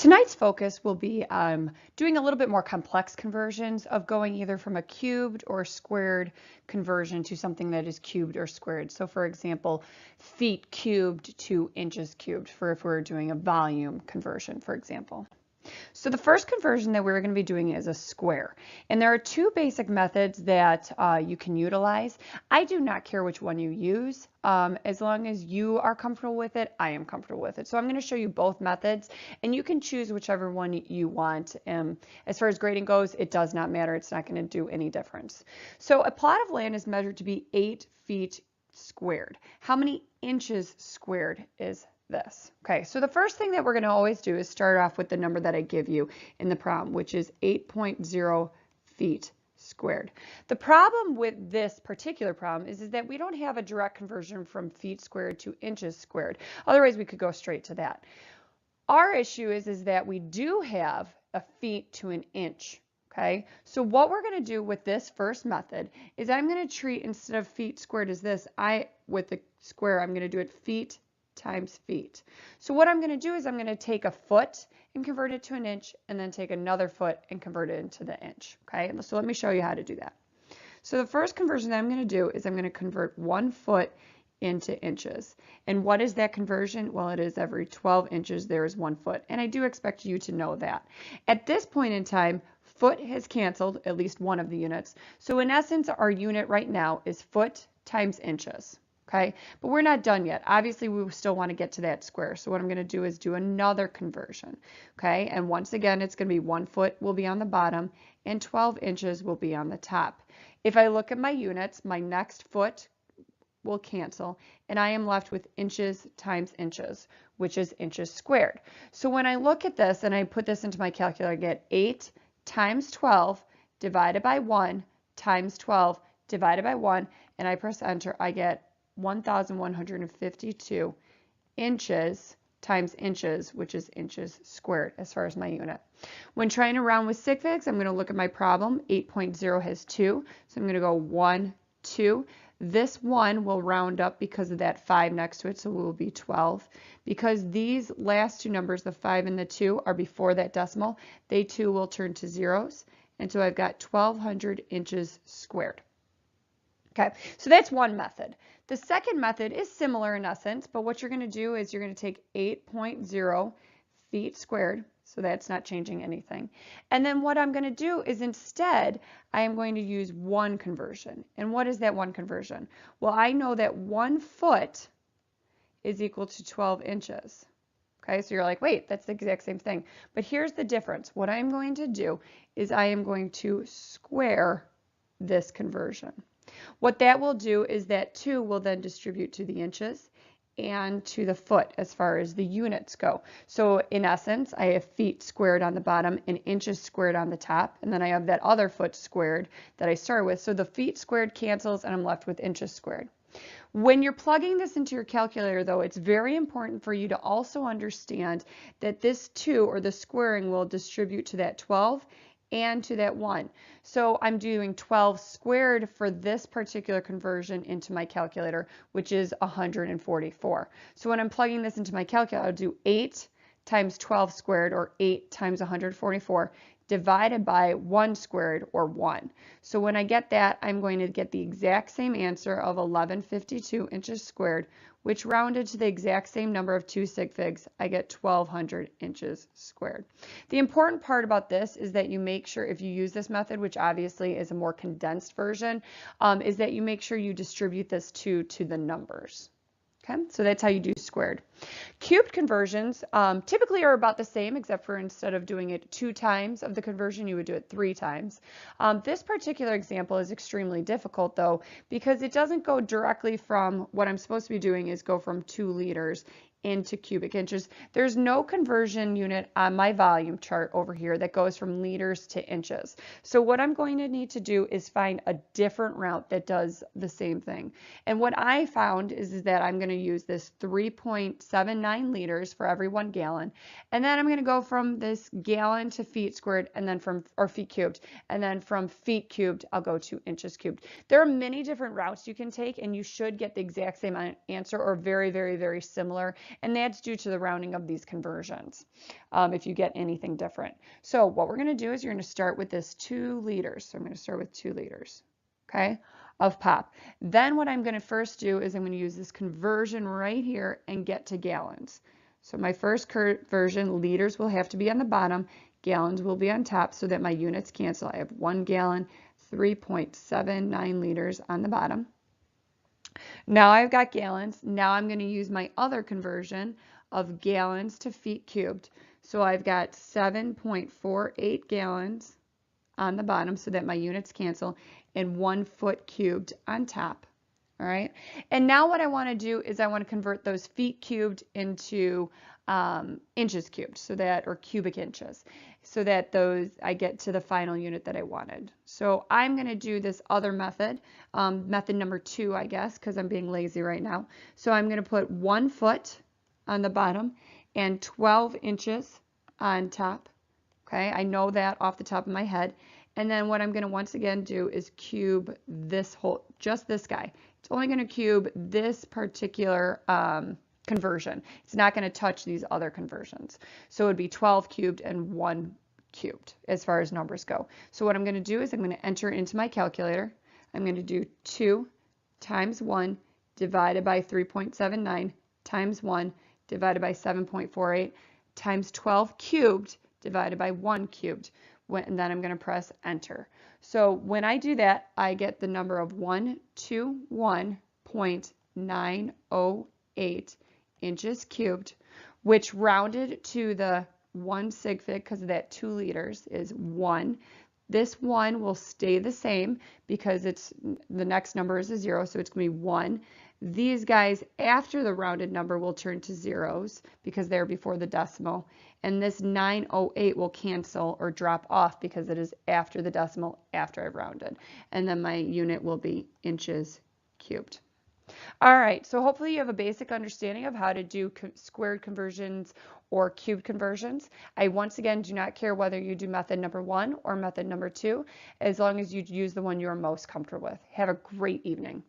Tonight's focus will be doing a little bit more complex conversions of going either from a cubed or squared conversion to something that is cubed or squared. So for example, feet cubed to inches cubed for if we're doing a volume conversion, for example. So the first conversion that we're going to be doing is a square. And there are two basic methods that you can utilize. I do not care which one you use. As long as you are comfortable with it, I am comfortable with it. So I'm going to show you both methods, and you can choose whichever one you want. As far as grading goes, it does not matter. It's not going to do any difference. So a plot of land is measured to be 8 feet squared. How many inches squared is this? Okay, so the first thing that we're going to always do is start off with the number that I give you in the problem, which is 8.0 feet squared. The problem with this particular problem is that we don't have a direct conversion from feet squared to inches squared. Otherwise, we could go straight to that. Our issue is that we do have a feet to an inch. Okay, so what we're going to do with this first method is I'm going to treat, instead of feet squared as this, with the square, I'm going to do it feet times feet. So what I'm going to do is I'm going to take a foot and convert it to an inch, and then take another foot and convert it into the inch. Okay, so let me show you how to do that. So the first conversion that I'm going to do is I'm going to convert 1 foot into inches. And what is that conversion? Well, it is every 12 inches there is 1 foot. And I do expect you to know that. At this point in time, foot has canceled at least one of the units. So in essence, our unit right now is foot times inches. Okay, but we're not done yet. Obviously, we still want to get to that square. So what I'm going to do is do another conversion. Okay, and once again, it's going to be 1 foot will be on the bottom and 12 inches will be on the top. If I look at my units, my next foot will cancel, and I am left with inches times inches, which is inches squared. So when I look at this and I put this into my calculator, I get 8 times 12 divided by 1 times 12 divided by 1, and I press enter, I get 1,152 inches times inches, which is inches squared as far as my unit. When trying to round with Sig Figs, I'm going to look at my problem. 8.0 has 2, so I'm going to go 1, 2. This 1 will round up because of that 5 next to it, so it will be 12. Because these last two numbers, the 5 and the 2, are before that decimal, they too will turn to zeros, and so I've got 1,200 inches squared. Okay, so that's one method. The second method is similar in essence, but what you're going to do is you're going to take 8.0 feet squared, so that's not changing anything. And then what I'm going to do is instead, I am going to use one conversion. And what is that one conversion? Well, I know that 1 foot is equal to 12 inches. Okay, so you're like, wait, that's the exact same thing. But here's the difference. What I'm going to do is I am going to square this conversion. What that will do is that 2 will then distribute to the inches and to the foot as far as the units go. So in essence, I have feet squared on the bottom and inches squared on the top, and then I have that other foot squared that I started with. So the feet squared cancels and I'm left with inches squared. When you're plugging this into your calculator, though, it's very important for you to also understand that this 2, or the squaring, will distribute to that 12 and to that 1. So I'm doing 12 squared for this particular conversion into my calculator, which is 144. So when I'm plugging this into my calculator, I'll do 8 times 12 squared, or 8 times 144, divided by 1 squared, or 1. So when I get that, I'm going to get the exact same answer of 1152 inches squared, which rounded to the exact same number of 2 sig figs, I get 1,200 inches squared. The important part about this is that you make sure, if you use this method, which obviously is a more condensed version, is that you make sure you distribute this 2 to the numbers. Okay, so that's how you do squared. Cubed conversions typically are about the same, except for instead of doing it 2 times of the conversion, you would do it 3 times. This particular example is extremely difficult, though, because it doesn't go directly from what I'm supposed to be doing is go from 2 liters into cubic inches. There's no conversion unit on my volume chart over here that goes from liters to inches. So what I'm going to need to do is find a different route that does the same thing. And what I found is that I'm going to use this 3.79 liters for every 1 gallon. And then I'm going to go from this gallon to feet squared, and then or feet cubed. And then from feet cubed, I'll go to inches cubed. There are many different routes you can take, and you should get the exact same answer, or very, very, very similar. And that's due to the rounding of these conversions, if you get anything different. So what we're going to do is you're going to start with this 2 liters. So I'm going to start with 2 liters, okay, of pop. Then what I'm going to first do is I'm going to use this conversion right here and get to gallons. So my first conversion, liters will have to be on the bottom, gallons will be on top so that my units cancel. I have 1 gallon, 3.79 liters on the bottom. Now I've got gallons. Now I'm going to use my other conversion of gallons to feet cubed. So I've got 7.48 gallons on the bottom so that my units cancel, and 1 foot cubed on top. All right. And now what I want to do is I want to convert those feet cubed into inches cubed, so that, or cubic inches, so that those I get to the final unit that I wanted. So I'm going to do this other method, method number 2, I guess, because I'm being lazy right now. So I'm going to put 1 foot on the bottom and 12 inches on top. Okay, I know that off the top of my head. And then what I'm going to once again do is cube this whole, just this guy. It's only going to cube this particular conversion. It's not going to touch these other conversions. So it would be 12 cubed and 1 cubed as far as numbers go. So what I'm going to do is I'm going to enter into my calculator. I'm going to do 2 times 1 divided by 3.79 times 1 divided by 7.48 times 12 cubed divided by 1 cubed. And then I'm going to press enter. So when I do that, I get the number of 121.908 inches cubed, which rounded to the 1 sig fig, because of that 2 liters, is 1. This 1 will stay the same because it's the next number is a 0, so it's going to be 1. These guys after the rounded number will turn to zeros because they're before the decimal. And this 908 will cancel or drop off because it is after the decimal after I've rounded. And then my unit will be inches cubed. All right, so hopefully you have a basic understanding of how to do squared conversions or cubed conversions. I once again do not care whether you do method number 1 or method number 2, as long as you use the one you're most comfortable with. Have a great evening.